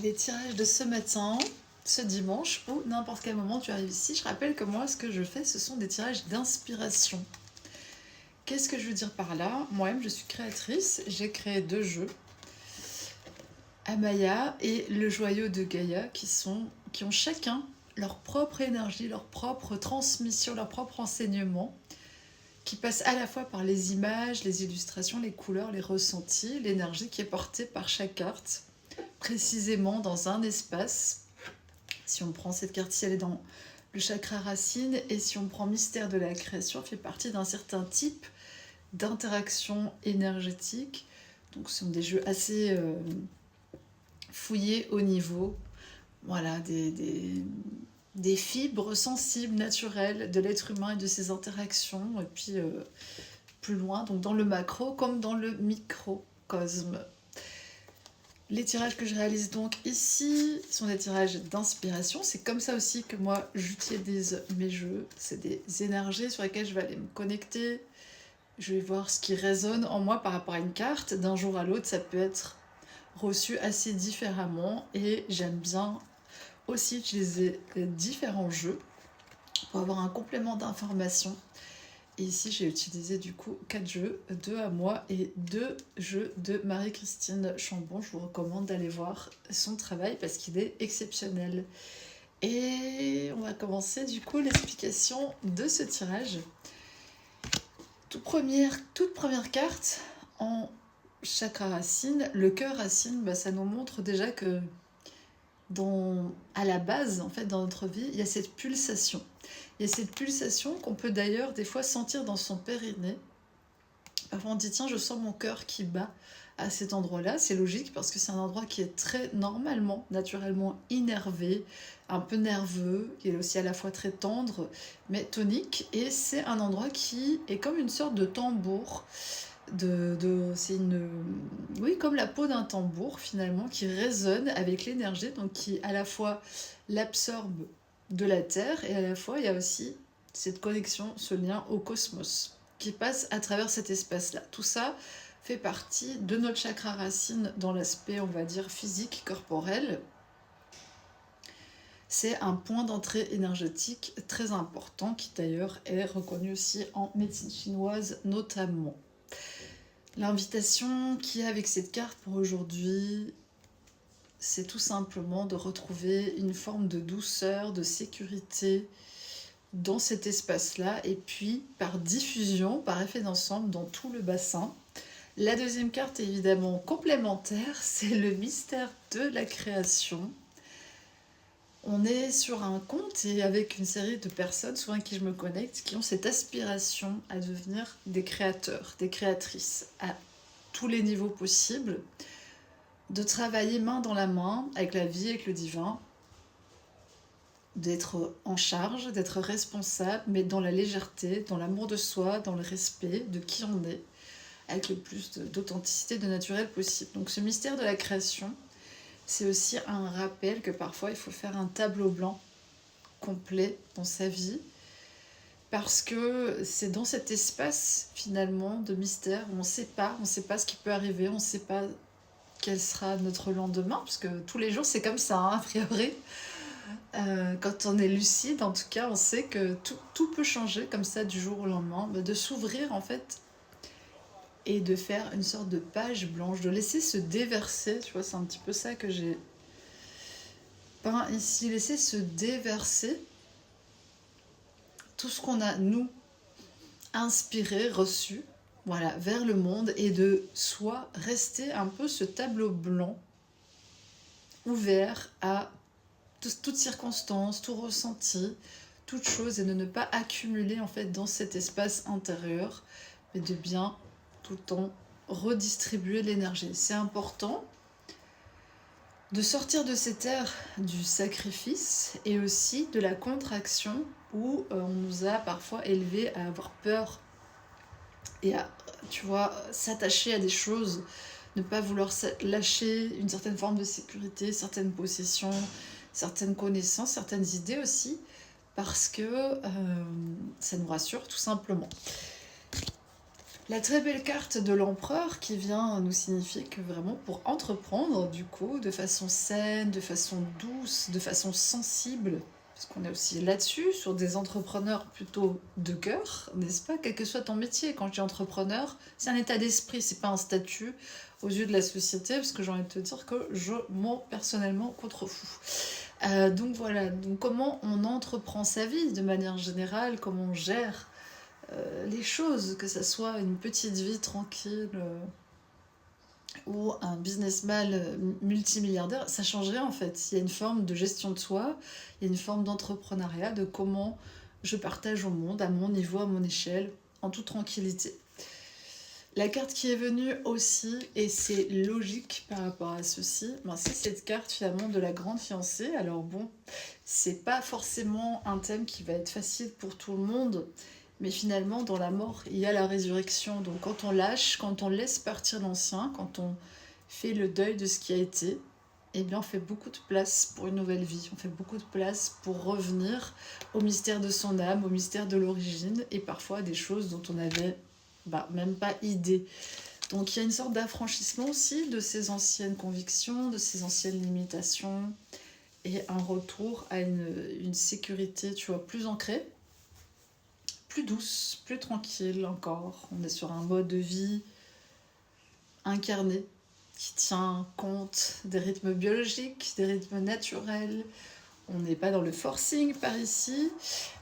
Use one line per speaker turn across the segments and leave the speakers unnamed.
Les tirages de ce matin, ce dimanche ou n'importe quel moment tu arrives ici, je rappelle que moi ce que je fais ce sont des tirages d'inspiration. Qu'est-ce que je veux dire par là? Moi-même je suis créatrice, j'ai créé 2 jeux, Amaya et le joyau de Gaïa qui ont chacun leur propre énergie, leur propre transmission, leur propre enseignement qui passe à la fois par les images, les illustrations, les couleurs, les ressentis, l'énergie qui est portée par chaque carte, précisément dans un espace. Si on prend cette carte-ci, elle est dans le chakra racine, et si on prend mystère de la création, elle fait partie d'un certain type d'interaction énergétique. Donc ce sont des jeux assez fouillés au niveau, voilà, des fibres sensibles, naturelles de l'être humain et de ses interactions, et puis plus loin, donc dans le macro comme dans le microcosme. Les tirages que je réalise donc ici sont des tirages d'inspiration. C'est comme ça aussi que moi j'utilise mes jeux. C'est des énergies sur lesquelles je vais aller me connecter. Je vais voir ce qui résonne en moi par rapport à une carte. D'un jour à l'autre, ça peut être reçu assez différemment. Et j'aime bien aussi utiliser différents jeux pour avoir un complément d'information. Et ici, j'ai utilisé du coup 4 jeux, 2 à moi et 2 jeux de Marie-Christine Chambon. Je vous recommande d'aller voir son travail parce qu'il est exceptionnel. Et on va commencer du coup l'explication de ce tirage. Toute première carte en chakra racine, le cœur racine, ça nous montre déjà que à la base, en fait, dans notre vie, il y a cette pulsation. Il y a cette pulsation qu'on peut d'ailleurs des fois sentir dans son périnée. Parfois on dit tiens, je sens mon cœur qui bat à cet endroit-là. C'est logique parce que c'est un endroit qui est très normalement, naturellement innervé, un peu nerveux, qui est aussi à la fois très tendre, mais tonique. Et c'est un endroit qui est comme une sorte de tambour. Oui, comme la peau d'un tambour finalement, qui résonne avec l'énergie, donc qui à la fois l'absorbe de la Terre, et à la fois il y a aussi cette connexion, ce lien au cosmos qui passe à travers cet espace-là. Tout ça fait partie de notre chakra racine dans l'aspect, on va dire, physique, corporel. C'est un point d'entrée énergétique très important qui d'ailleurs est reconnu aussi en médecine chinoise notamment. L'invitation qu'il y a avec cette carte pour aujourd'hui, c'est tout simplement de retrouver une forme de douceur, de sécurité dans cet espace-là, et puis par diffusion, par effet d'ensemble dans tout le bassin. La deuxième carte est évidemment complémentaire, c'est le mystère de la création. On est sur un conte et avec une série de personnes, souvent avec qui je me connecte, qui ont cette aspiration à devenir des créateurs, des créatrices, à tous les niveaux possibles, de travailler main dans la main avec la vie, avec le divin, d'être en charge, d'être responsable, mais dans la légèreté, dans l'amour de soi, dans le respect de qui on est, avec le plus d'authenticité, de naturel possible. Donc ce mystère de la création, c'est aussi un rappel que parfois il faut faire un tableau blanc complet dans sa vie, parce que c'est dans cet espace finalement de mystère où on ne sait pas ce qui peut arriver, on ne sait pas quel sera notre lendemain, parce que tous les jours c'est comme ça, hein, a priori. Quand on est lucide, en tout cas, on sait que tout peut changer comme ça du jour au lendemain, de s'ouvrir en fait et de faire une sorte de page blanche, de laisser se déverser, tu vois, c'est un petit peu ça que j'ai peint ici, laisser se déverser tout ce qu'on a, nous, inspiré, reçu, voilà, vers le monde, et de soi rester un peu ce tableau blanc ouvert à toute circonstance, tout ressenti, toute chose, et de ne pas accumuler en fait dans cet espace intérieur, mais de bien tout le temps redistribuer l'énergie. C'est important de sortir de cette ère du sacrifice et aussi de la contraction où on nous a parfois élevés à avoir peur et à, tu vois, s'attacher à des choses, ne pas vouloir lâcher une certaine forme de sécurité, certaines possessions, certaines connaissances, certaines idées aussi, parce que ça nous rassure tout simplement. La très belle carte de l'empereur qui vient nous signifier que vraiment pour entreprendre, du coup, de façon saine, de façon douce, de façon sensible, parce qu'on est aussi là-dessus, sur des entrepreneurs plutôt de cœur, n'est-ce pas? Quel que soit ton métier, quand je dis entrepreneur, c'est un état d'esprit, c'est pas un statut aux yeux de la société, parce que j'ai envie de te dire que je m'en personnellement contrefous. Donc voilà, donc comment on entreprend sa vie de manière générale, comment on gère les choses, que ça soit une petite vie tranquille ou un businessman multimilliardaire, ça change rien en fait. Il y a une forme de gestion de soi, il y a une forme d'entrepreneuriat, de comment je partage au monde, à mon niveau, à mon échelle, en toute tranquillité. La carte qui est venue aussi, et c'est logique par rapport à ceci, ben c'est cette carte finalement de la grande fiancée. Alors bon, c'est pas forcément un thème qui va être facile pour tout le monde, mais finalement dans la mort il y a la résurrection. Donc quand on lâche, quand on laisse partir l'ancien, quand on fait le deuil de ce qui a été, eh bien on fait beaucoup de place pour une nouvelle vie, on fait beaucoup de place pour revenir au mystère de son âme, au mystère de l'origine, et parfois à des choses dont on avait même pas idée. Donc il y a une sorte d'affranchissement aussi de ces anciennes convictions, de ces anciennes limitations, et un retour à une sécurité, tu vois, plus ancrée, plus douce, plus tranquille encore. On est sur un mode de vie incarné qui tient compte des rythmes biologiques, des rythmes naturels. On n'est pas dans le forcing par ici.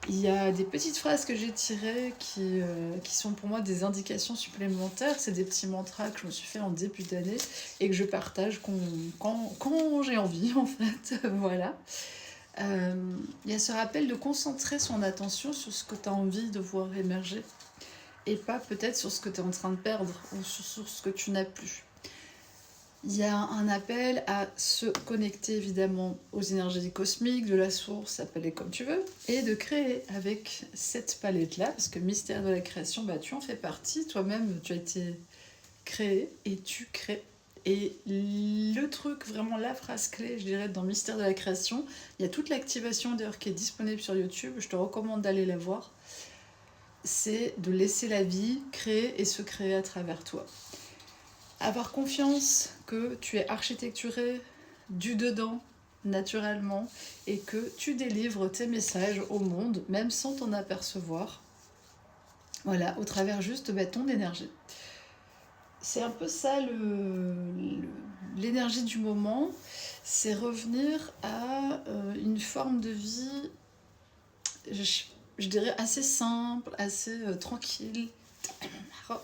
Il y a des petites phrases que j'ai tirées qui sont pour moi des indications supplémentaires. C'est des petits mantras que je me suis fait en début d'année et que je partage quand j'ai envie, en fait. Voilà. Il y a ce rappel de concentrer son attention sur ce que tu as envie de voir émerger et pas peut-être sur ce que tu es en train de perdre ou sur ce que tu n'as plus. Il y a un appel à se connecter évidemment aux énergies cosmiques, de la source, appelle-les comme tu veux, et de créer avec cette palette-là, parce que mystère de la création, tu en fais partie, toi-même tu as été créé et tu crées. Et le truc, vraiment la phrase clé, je dirais, dans Mystère de la création, il y a toute l'activation d'ailleurs qui est disponible sur YouTube, je te recommande d'aller la voir, c'est de laisser la vie créer et se créer à travers toi. Avoir confiance que tu es architecturé du dedans, naturellement, et que tu délivres tes messages au monde, même sans t'en apercevoir. Voilà, au travers juste ton énergie. C'est un peu ça l'énergie du moment, c'est revenir à une forme de vie, je dirais assez simple, assez tranquille,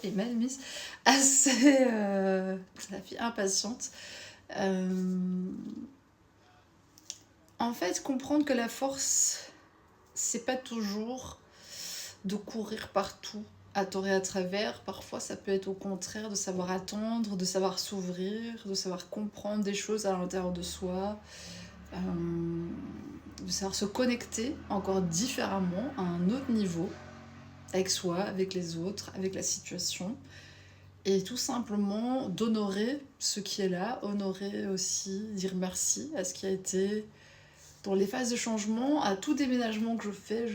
et mal mise, assez la fille impatiente. En fait, comprendre que la force, c'est pas toujours de courir partout, à tort et à travers. Parfois, ça peut être au contraire de savoir attendre, de savoir s'ouvrir, de savoir comprendre des choses à l'intérieur de soi, de savoir se connecter encore différemment à un autre niveau, avec soi, avec les autres, avec la situation. Et tout simplement d'honorer ce qui est là, honorer aussi, dire merci à ce qui a été. Dans les phases de changement, à tout déménagement que je fais,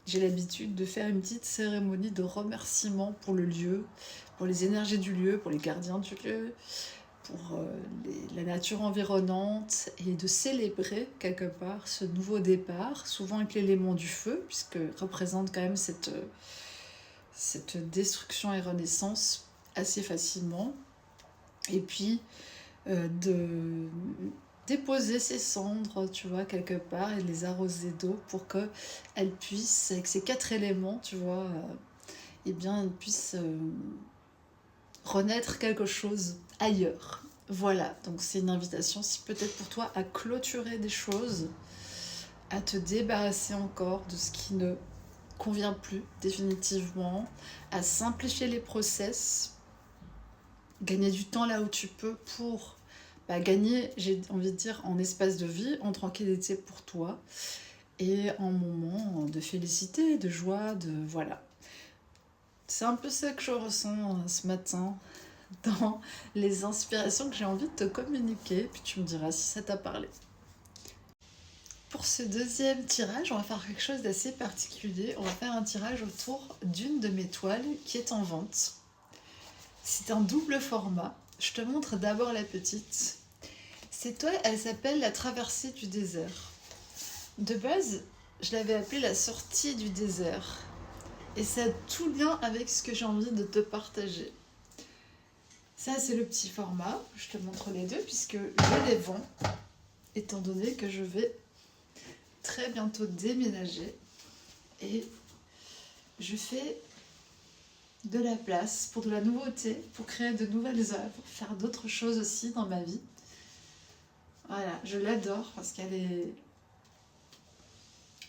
j'ai l'habitude de faire une petite cérémonie de remerciement pour le lieu, pour les énergies du lieu, pour les gardiens du lieu, pour la nature environnante, et de célébrer quelque part ce nouveau départ, souvent avec l'élément du feu, puisque représente quand même cette destruction et renaissance assez facilement. Et puis de déposer ses cendres, tu vois, quelque part, et les arroser d'eau pour qu'elles puissent, avec ces 4 éléments, tu vois, eh bien, elles puissent renaître quelque chose ailleurs. Voilà, donc c'est une invitation, si peut-être pour toi, à clôturer des choses, à te débarrasser encore de ce qui ne convient plus définitivement, à simplifier les process, gagner du temps là où tu peux pour gagner, j'ai envie de dire, en espace de vie, en tranquillité pour toi, et en moment de félicité, de joie, voilà. C'est un peu ça que je ressens ce matin dans les inspirations que j'ai envie de te communiquer, puis tu me diras si ça t'a parlé. pour ce deuxième tirage, on va faire quelque chose d'assez particulier. On va faire un tirage autour d'une de mes toiles qui est en vente. C'est un double format. Je te montre d'abord la petite. Cette toile, elle s'appelle La traversée du désert. De base, je l'avais appelée La sortie du désert. Et ça a tout lien avec ce que j'ai envie de te partager. Ça, c'est le petit format. Je te montre les deux puisque je les vends, étant donné que je vais très bientôt déménager. Et je fais de la place pour de la nouveauté, pour créer de nouvelles œuvres, faire d'autres choses aussi dans ma vie. Voilà, je l'adore parce qu'elle est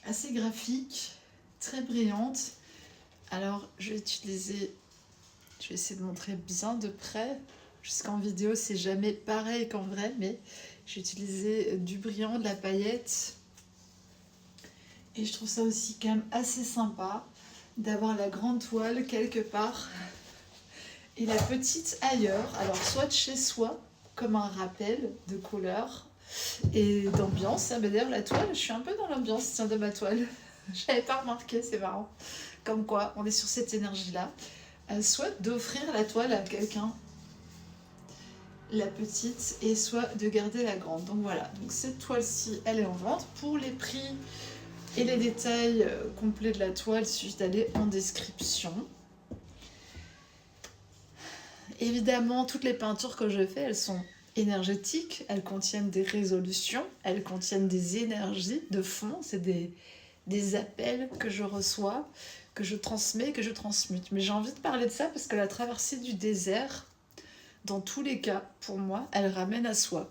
assez graphique, très brillante. Alors, je vais essayer de montrer bien de près. Jusqu'en vidéo, c'est jamais pareil qu'en vrai, mais j'ai utilisé du brillant, de la paillette. Et je trouve ça aussi quand même assez sympa d'avoir la grande toile quelque part et la petite ailleurs. Alors, soit de chez soi, comme un rappel de couleur et d'ambiance. Mais d'ailleurs, la toile, je suis un peu dans l'ambiance de ma toile. Je n'avais pas remarqué, c'est marrant. Comme quoi, on est sur cette énergie-là. Soit d'offrir la toile à quelqu'un, la petite, et soit de garder la grande. Donc voilà, donc cette toile-ci, elle est en vente. Pour les prix et les détails complets de la toile, il suffit d'aller en description. Évidemment, toutes les peintures que je fais, elles sont énergétiques, elles contiennent des résolutions, elles contiennent des énergies de fond, c'est des appels que je reçois, que je transmets, que je transmute. Mais j'ai envie de parler de ça parce que la traversée du désert, dans tous les cas, pour moi, elle ramène à soi.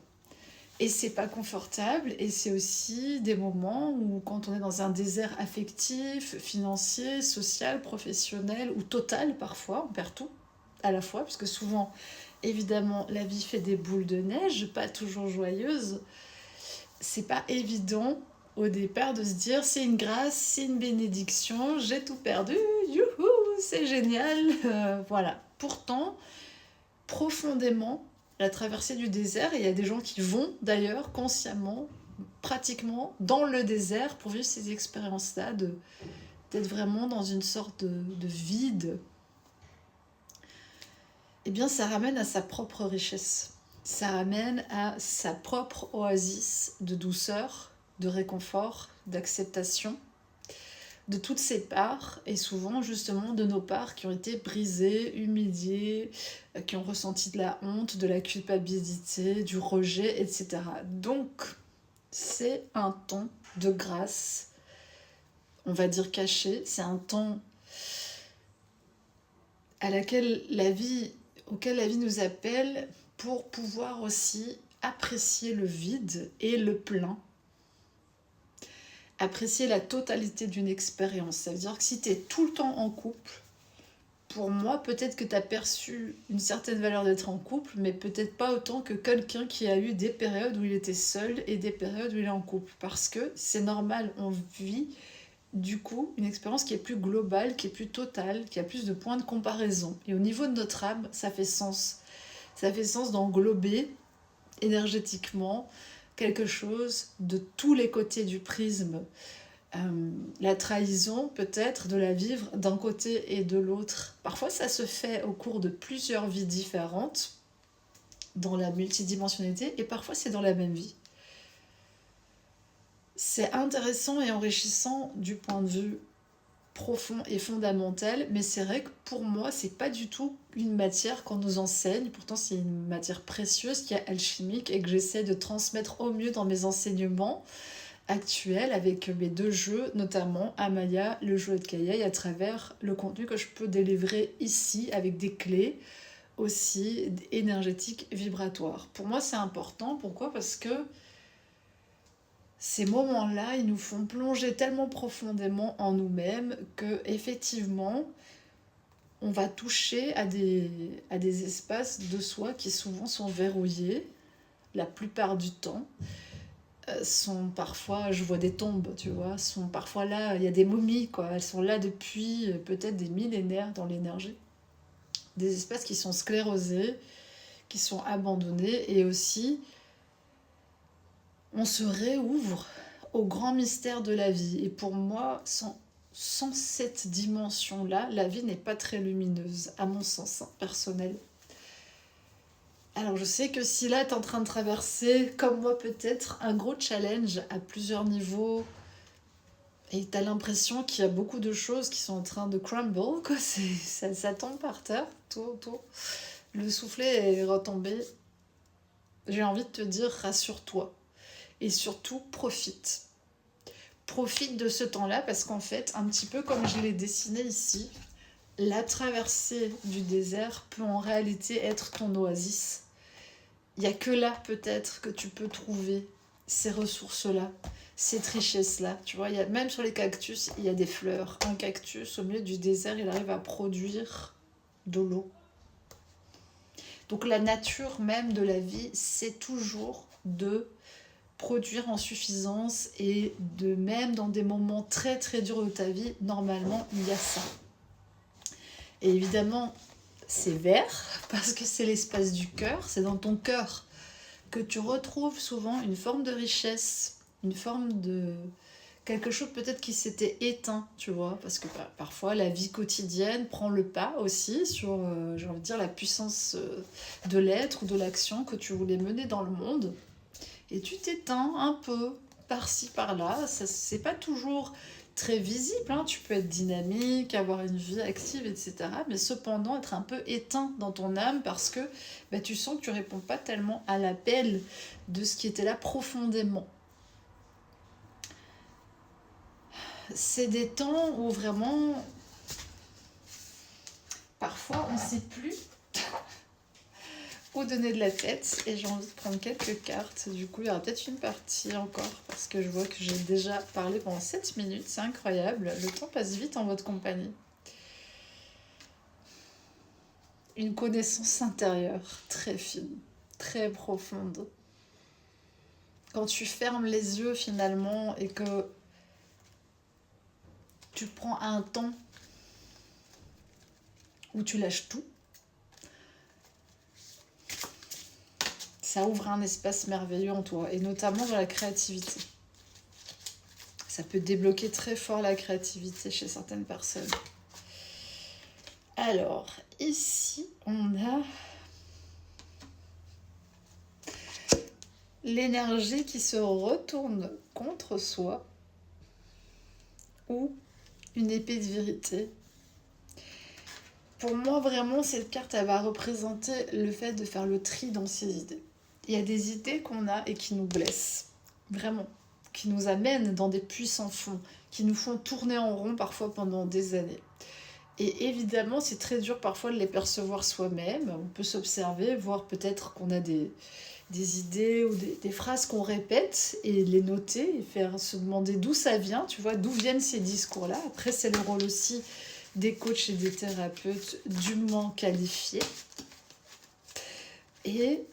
Et c'est pas confortable, et c'est aussi des moments où, quand on est dans un désert affectif, financier, social, professionnel ou total, parfois, on perd tout à la fois, parce que souvent, évidemment, la vie fait des boules de neige, pas toujours joyeuses. C'est pas évident au départ de se dire c'est une grâce, c'est une bénédiction, j'ai tout perdu, youhou, c'est génial, voilà. Pourtant, profondément, la traversée du désert, et il y a des gens qui vont d'ailleurs consciemment, pratiquement, dans le désert pour vivre ces expériences-là, d'être vraiment dans une sorte de vide. Eh bien, ça ramène à sa propre richesse. Ça ramène à sa propre oasis de douceur, de réconfort, d'acceptation, de toutes ces parts, et souvent justement de nos parts qui ont été brisées, humiliées, qui ont ressenti de la honte, de la culpabilité, du rejet, etc. Donc, c'est un temps de grâce, on va dire caché, c'est un temps auquel la vie nous appelle pour pouvoir aussi apprécier le vide et le plein. Apprécier la totalité d'une expérience. Ça veut dire que si tu es tout le temps en couple, pour moi, peut-être que tu as perçu une certaine valeur d'être en couple, mais peut-être pas autant que quelqu'un qui a eu des périodes où il était seul et des périodes où il est en couple. Parce que c'est normal, on vit du coup une expérience qui est plus globale, qui est plus totale, qui a plus de points de comparaison. Et au niveau de notre âme, ça fait sens. Ça fait sens d'englober énergétiquement quelque chose de tous les côtés du prisme. La trahison, peut-être, de la vivre d'un côté et de l'autre. Parfois, ça se fait au cours de plusieurs vies différentes, dans la multidimensionnalité, et parfois, c'est dans la même vie. C'est intéressant et enrichissant du point de vue profond et fondamental, mais c'est vrai que pour moi, c'est pas du tout une matière qu'on nous enseigne. Pourtant, c'est une matière précieuse qui est alchimique et que j'essaie de transmettre au mieux dans mes enseignements actuels avec mes deux jeux, notamment Amaya, le jeu de Kayei, à travers le contenu que je peux délivrer ici avec des clés aussi énergétiques, vibratoires. Pour moi, c'est important. Pourquoi ? Parce que ces moments-là, ils nous font plonger tellement profondément en nous-mêmes que, effectivement, on va toucher à des espaces de soi qui souvent sont verrouillés, la plupart du temps. Sont parfois, je vois des tombes, tu vois, sont parfois là, il y a des momies, quoi. Elles sont là depuis peut-être des millénaires dans l'énergie. Des espaces qui sont sclérosés, qui sont abandonnés, et aussi, on se réouvre au grand mystère de la vie. Et pour moi, sans cette dimension-là, la vie n'est pas très lumineuse, à mon sens personnel. Alors je sais que si là tu es en train de traverser, comme moi peut-être, un gros challenge à plusieurs niveaux, et tu as l'impression qu'il y a beaucoup de choses qui sont en train de crumble, quoi. Ça tombe par terre, tout. Le soufflet est retombé. J'ai envie de te dire, rassure-toi. Et surtout, profite. Profite de ce temps-là parce qu'en fait, un petit peu comme je l'ai dessiné ici, la traversée du désert peut en réalité être ton oasis. Il n'y a que là peut-être que tu peux trouver ces ressources-là, cette richesse-là. Tu vois, même sur les cactus, il y a des fleurs. Un cactus, au milieu du désert, il arrive à produire de l'eau. Donc la nature même de la vie, c'est toujours de produire en suffisance et de même dans des moments très très durs de ta vie, normalement, il y a ça. Et évidemment, c'est vert parce que c'est l'espace du cœur, c'est dans ton cœur que tu retrouves souvent une forme de richesse, une forme de quelque chose peut-être qui s'était éteint, tu vois, parce que parfois la vie quotidienne prend le pas aussi sur, j'ai envie de dire, la puissance de l'être ou de l'action que tu voulais mener dans le monde. Et tu t'éteins un peu par-ci, par-là. Ça, c'est pas toujours très visible, hein. Tu peux être dynamique, avoir une vie active, etc. Mais cependant, être un peu éteint dans ton âme parce que tu sens que tu réponds pas tellement à l'appel de ce qui était là profondément. C'est des temps où vraiment, parfois, on ne sait plus où donner de la tête et j'ai envie de prendre quelques cartes. Du coup, il y aura peut-être une partie encore parce que je vois que j'ai déjà parlé pendant 7 minutes. C'est incroyable. Le temps passe vite en votre compagnie. Une connaissance intérieure très fine, très profonde. Quand tu fermes les yeux finalement et que tu prends un temps où tu lâches tout, ça ouvre un espace merveilleux en toi, et notamment dans la créativité. Ça peut débloquer très fort la créativité chez certaines personnes. Alors, ici, on a l'énergie qui se retourne contre soi ou une épée de vérité. Pour moi, vraiment, cette carte, elle va représenter le fait de faire le tri dans ses idées. Il y a des idées qu'on a et qui nous blessent, vraiment, qui nous amènent dans des puits sans fond, qui nous font tourner en rond parfois pendant des années. Et évidemment, c'est très dur parfois de les percevoir soi-même. On peut s'observer, voir peut-être qu'on a des idées ou des phrases qu'on répète et les noter et faire se demander d'où ça vient, tu vois, d'où viennent ces discours-là. Après, c'est le rôle aussi des coachs et des thérapeutes dûment qualifiés. Et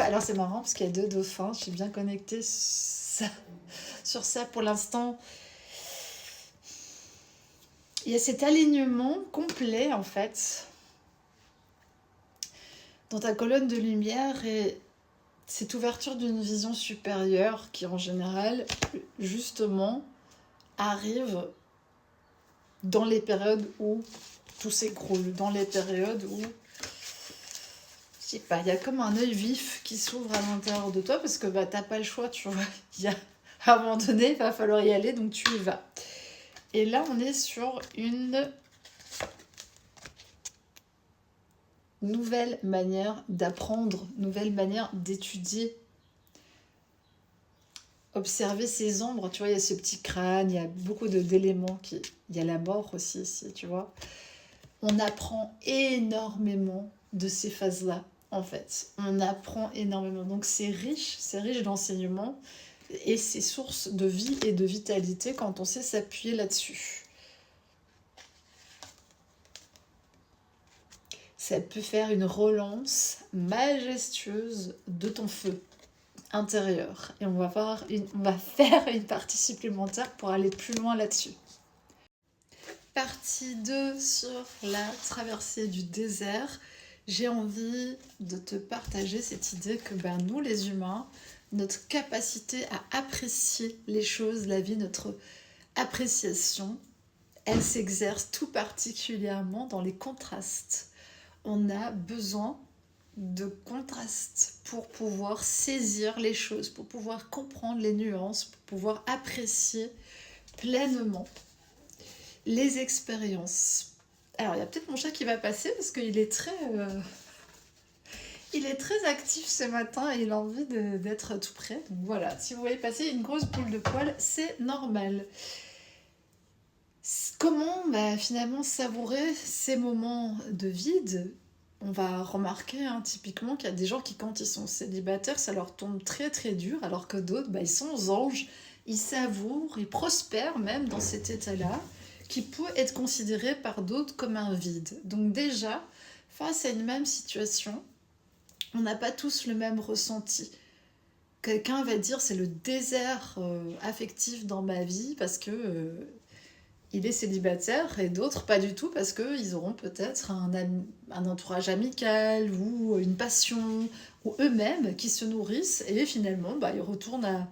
alors c'est marrant parce qu'il y a 2 dauphins, je suis bien connectée sur ça pour l'instant. Il y a cet alignement complet en fait dans ta colonne de lumière et cette ouverture d'une vision supérieure qui en général justement arrive dans les périodes où tout s'écroule, dans les périodes où je sais pas, il y a comme un œil vif qui s'ouvre à l'intérieur de toi parce que t'as pas le choix, tu vois. À un moment donné, il va falloir y aller, donc tu y vas. Et là, on est sur une nouvelle manière d'apprendre, nouvelle manière d'étudier. Observer ces ombres, tu vois, il y a ce petit crâne, il y a beaucoup d'éléments, il y a la mort aussi ici, tu vois. On apprend énormément de ces phases-là, en fait. On apprend énormément. Donc c'est riche d'enseignements et c'est source de vie et de vitalité quand on sait s'appuyer là-dessus. Ça peut faire une relance majestueuse de ton feu intérieur. Et on va faire une partie supplémentaire pour aller plus loin là-dessus. Partie 2 sur la traversée du désert. j'ai envie de te partager cette idée que nous, les humains, notre capacité à apprécier les choses, la vie, notre appréciation, elle s'exerce tout particulièrement dans les contrastes. On a besoin de contrastes pour pouvoir saisir les choses, pour pouvoir comprendre les nuances, pour pouvoir apprécier pleinement les expériences. Alors, il y a peut-être mon chat qui va passer parce qu'il est il est très actif ce matin et il a envie d'être tout près. Donc voilà, si vous voyez passer une grosse boule de poils, c'est normal. Comment finalement savourer ces moments de vide? On va remarquer typiquement qu'il y a des gens qui, quand ils sont célibataires, ça leur tombe très très dur, alors que d'autres, ils sont aux anges, ils savourent, ils prospèrent même dans cet état-là, qui peut être considéré par d'autres comme un vide. Donc déjà, face à une même situation, on n'a pas tous le même ressenti. Quelqu'un va dire c'est le désert affectif dans ma vie parce que il est célibataire, et d'autres pas du tout parce qu'ils auront peut-être un entourage amical ou une passion ou eux-mêmes qui se nourrissent et finalement ils retournent à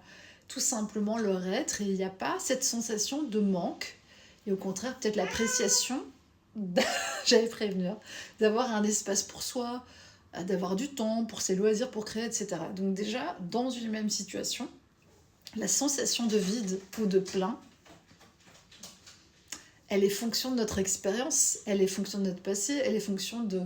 tout simplement leur être et il n'y a pas cette sensation de manque et au contraire peut-être l'appréciation j'allais prévenir d'avoir un espace pour soi, d'avoir du temps pour ses loisirs, pour créer, etc. Donc déjà, dans une même situation, la sensation de vide ou de plein, elle est fonction de notre expérience, elle est fonction de notre passé, elle est fonction de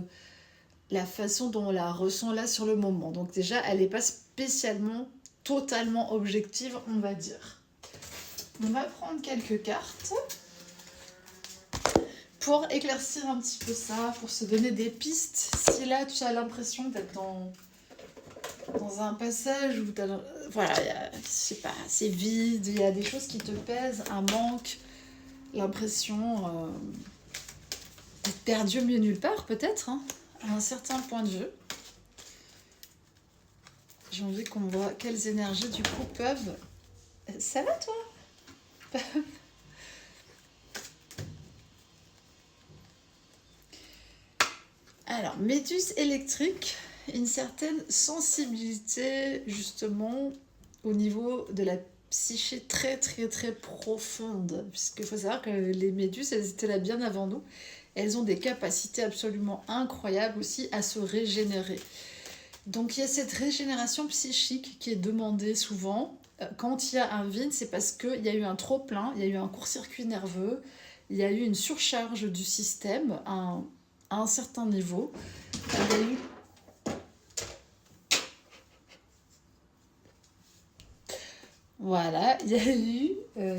la façon dont on la ressent là sur le moment. Donc déjà, elle n'est pas spécialement, totalement objective, on va dire. On va prendre quelques cartes pour éclaircir un petit peu ça, pour se donner des pistes. Si là, tu as l'impression d'être dans un passage où voilà, je sais pas, c'est vide, il y a des choses qui te pèsent, un manque, l'impression d'être perdu au milieu nulle part, peut-être, à un certain point de vue. J'ai envie qu'on voit quelles énergies, du coup, peuvent... Ça va, toi? Alors, méduse électrique, une certaine sensibilité, justement, au niveau de la psyché très, très, très profonde. Puisqu'il faut savoir que les méduses, elles étaient là bien avant nous. Elles ont des capacités absolument incroyables aussi à se régénérer. Donc il y a cette régénération psychique qui est demandée souvent. Quand il y a un vide, c'est parce qu'il y a eu un trop-plein, il y a eu un court-circuit nerveux, il y a eu une surcharge du système à un certain niveau. Il y a eu... Voilà, il y a eu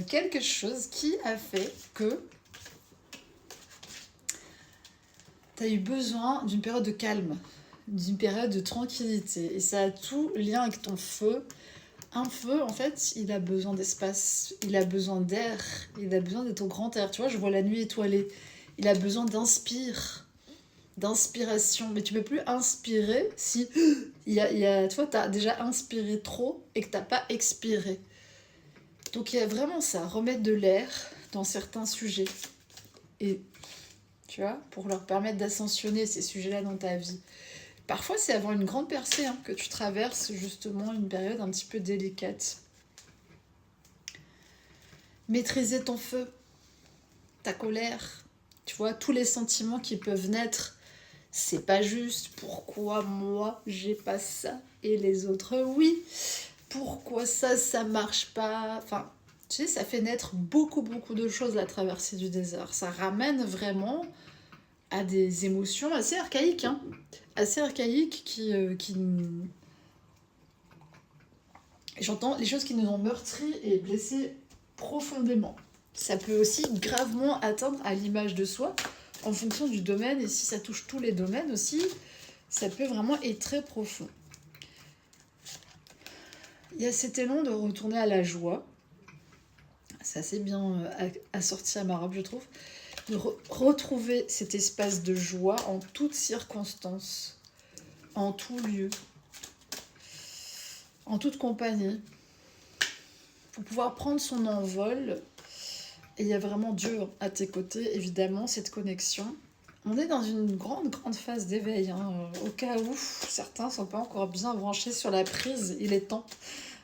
quelque chose qui a fait que tu as eu besoin d'une période de calme, d'une période de tranquillité. Et ça a tout lien avec ton feu. Un feu, en fait, il a besoin d'espace, il a besoin d'air, il a besoin d'être au grand air. Tu vois, je vois la nuit étoilée. Il a besoin d'inspiration. Mais tu peux plus inspirer si tu vois, tu as déjà inspiré trop et que tu n'as pas expiré. Donc il y a vraiment ça, remettre de l'air dans certains sujets. Et tu vois, pour leur permettre d'ascensionner ces sujets-là dans ta vie. Parfois, c'est avant une grande percée que tu traverses justement une période un petit peu délicate. Maîtriser ton feu, ta colère, tu vois, tous les sentiments qui peuvent naître. C'est pas juste, pourquoi moi j'ai pas ça et les autres oui, pourquoi ça marche pas, enfin, tu sais, ça fait naître beaucoup de choses la traversée du désert. Ça ramène vraiment à des émotions assez archaïques, assez archaïques qui j'entends les choses qui nous ont meurtris et blessés profondément. Ça peut aussi gravement atteindre à l'image de soi en fonction du domaine, et si ça touche tous les domaines aussi, ça peut vraiment être très profond. Il y a cet élan de retourner à la joie. C'est assez bien assorti à ma robe, je trouve. De retrouver cet espace de joie en toutes circonstances, en tout lieu, en toute compagnie, pour pouvoir prendre son envol. Et il y a vraiment Dieu à tes côtés, évidemment, cette connexion, On est dans une grande phase d'éveil, hein, au cas où certains ne sont pas encore bien branchés sur la prise, il est temps,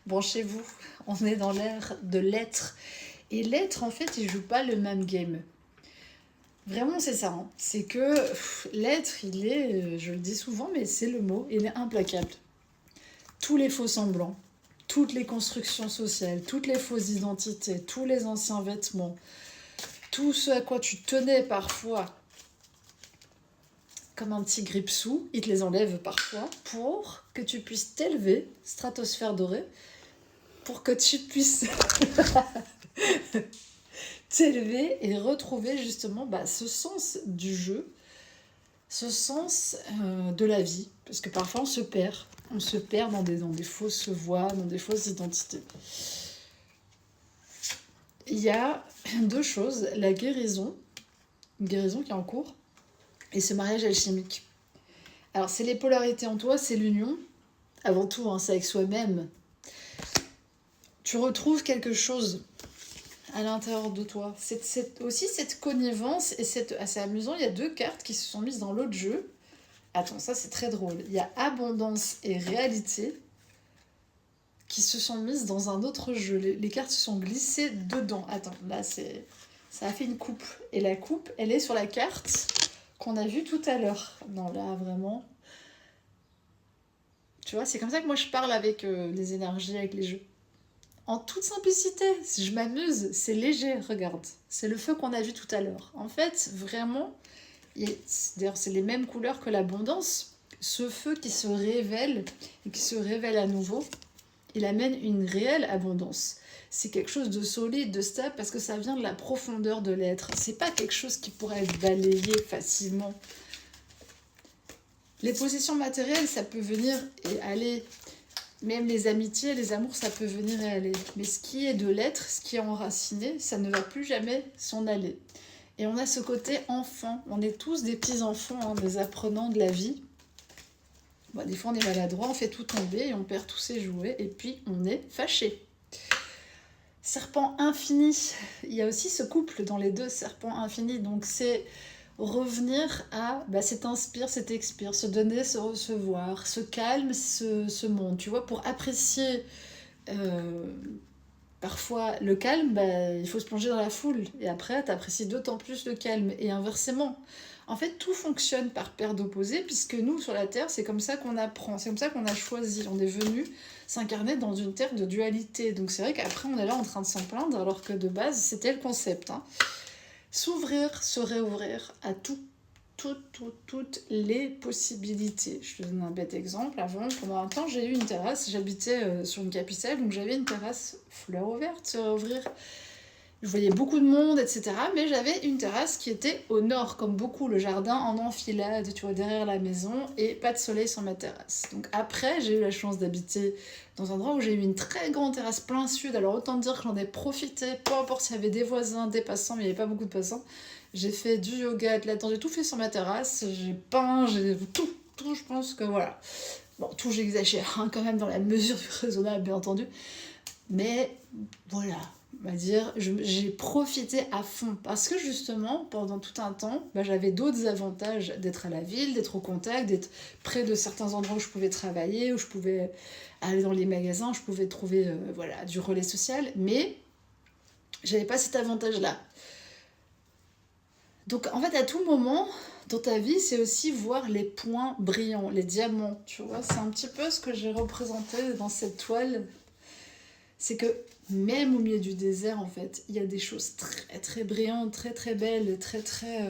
branchez-vous, on est dans l'ère de l'être. Et l'être, en fait, il joue pas le même game. Vraiment, c'est ça, hein. C'est que l'être, il est, je le dis souvent, mais c'est le mot, il est implacable. Tous les faux semblants, toutes les constructions sociales, toutes les fausses identités, tous les anciens vêtements, tout ce à quoi tu tenais parfois comme un petit grippe-sous, il te les enlève parfois pour que tu puisses t'élever, stratosphère dorée, pour que tu puisses t'élever et retrouver justement ce sens du jeu, ce sens de la vie. Parce que parfois on se perd dans des fausses voies, dans des fausses identités. Il y a deux choses, la guérison, une guérison qui est en cours, et ce mariage alchimique. Alors c'est les polarités en toi, c'est l'union, avant tout, hein, c'est avec soi-même. Tu retrouves quelque chose à l'intérieur de toi. C'est aussi cette connivence et assez amusant, il y a deux cartes qui se sont mises dans l'autre jeu. Attends, ça c'est très drôle. Il y a abondance et réalité qui se sont mises dans un autre jeu. Les cartes se sont glissées dedans. Attends, là ça a fait une coupe. Et la coupe, elle est sur la carte qu'on a vue tout à l'heure. Non, là vraiment... Tu vois, c'est comme ça que moi je parle avec les énergies, avec les jeux. En toute simplicité, si je m'amuse, c'est léger, regarde. C'est le feu qu'on a vu tout à l'heure. En fait, vraiment, d'ailleurs c'est les mêmes couleurs que l'abondance. Ce feu qui se révèle et qui se révèle à nouveau, il amène une réelle abondance. C'est quelque chose de solide, de stable, parce que ça vient de la profondeur de l'être. C'est pas quelque chose qui pourrait être balayé facilement. Les possessions matérielles, ça peut venir et aller. Même les amitiés, les amours, ça peut venir et aller. Mais ce qui est de l'être, ce qui est enraciné, ça ne va plus jamais s'en aller. Et on a ce côté enfant. On est tous des petits enfants, hein, des apprenants de la vie. Des fois, on est maladroit, on fait tout tomber et on perd tous ses jouets. Et puis, on est fâché. Serpent infini. Il y a aussi ce couple dans les deux, serpent infini. Donc, c'est revenir à cet inspire, cet expire, se donner, se recevoir, ce calme, ce monde, tu vois, pour apprécier parfois le calme, il faut se plonger dans la foule, et après t'apprécies d'autant plus le calme, et inversement. En fait, tout fonctionne par paire d'opposés, puisque nous, sur la Terre, c'est comme ça qu'on apprend, c'est comme ça qu'on a choisi, on est venu s'incarner dans une Terre de dualité, donc c'est vrai qu'après on est là en train de s'en plaindre, alors que de base, c'était le concept, hein. S'ouvrir, se réouvrir à toutes les possibilités. Je te donne un bête exemple. Avant, pendant un temps, j'ai eu une terrasse. J'habitais sur une capitale, donc j'avais une terrasse fleur ouverte, se réouvrir. Je voyais beaucoup de monde, etc. Mais j'avais une terrasse qui était au nord, comme beaucoup, le jardin en enfilade, tu vois, derrière la maison, et pas de soleil sur ma terrasse. Donc après, j'ai eu la chance d'habiter dans un endroit où j'ai eu une très grande terrasse plein sud. Alors autant dire que j'en ai profité, peu importe s'il y avait des voisins, des passants, mais il n'y avait pas beaucoup de passants. J'ai fait du yoga, de la danse, j'ai tout fait sur ma terrasse, j'ai peint, j'ai tout, je pense que voilà. Bon, tout j'exagère, hein, quand même dans la mesure du raisonnable, bien entendu. Mais voilà, on va dire, j'ai profité à fond. Parce que justement, pendant tout un temps, j'avais d'autres avantages d'être à la ville, d'être au contact, d'être près de certains endroits où je pouvais travailler, où je pouvais aller dans les magasins, où je pouvais trouver du relais social. Mais j'avais pas cet avantage-là. Donc en fait, à tout moment dans ta vie, c'est aussi voir les points brillants, les diamants, tu vois. C'est un petit peu ce que j'ai représenté dans cette toile. C'est que même au milieu du désert, en fait, il y a des choses très très brillantes, très très belles, très très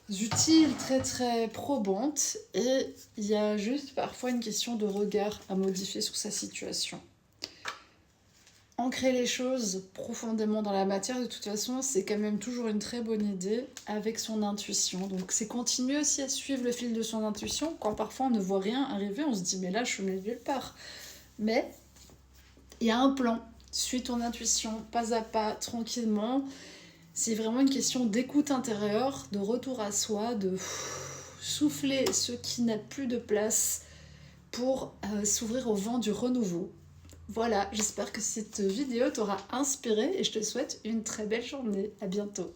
utiles, très très probantes. Et il y a juste parfois une question de regard à modifier sur sa situation. Ancrer les choses profondément dans la matière, de toute façon, c'est quand même toujours une très bonne idée avec son intuition. Donc c'est continuer aussi à suivre le fil de son intuition. Quand parfois on ne voit rien arriver, on se dit mais là je suis nulle part. Mais il y a un plan. Suis ton intuition, pas à pas, tranquillement. C'est vraiment une question d'écoute intérieure, de retour à soi, de souffler ce qui n'a plus de place pour s'ouvrir au vent du renouveau. Voilà, j'espère que cette vidéo t'aura inspiré et je te souhaite une très belle journée. À bientôt.